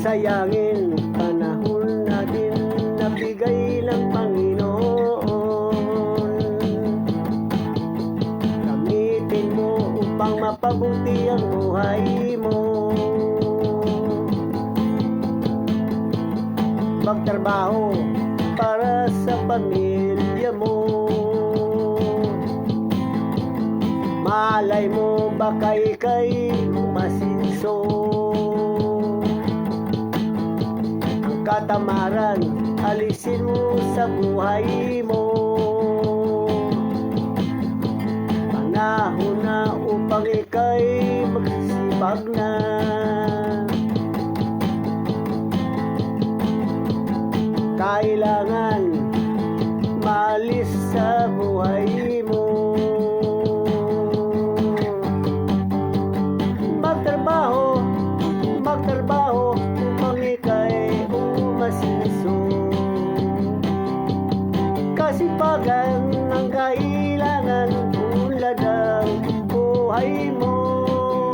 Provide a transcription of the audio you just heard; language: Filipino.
sayangin panahon natin na bigay ng Panginoon. Gamitin mo upang mapabuti ang buhay mo. Magtrabaho para sa pamilya mo. Malay mo baka ika'y masinso. Ang katamaran alisin mo sa buhay mo. Panahon na upang ika'y magsipag na. Kailangan maalis sa buhay mo. Magtrabaho upang ika'y umasinso. Kasipagan ang kailangan, unlad ang buhay mo.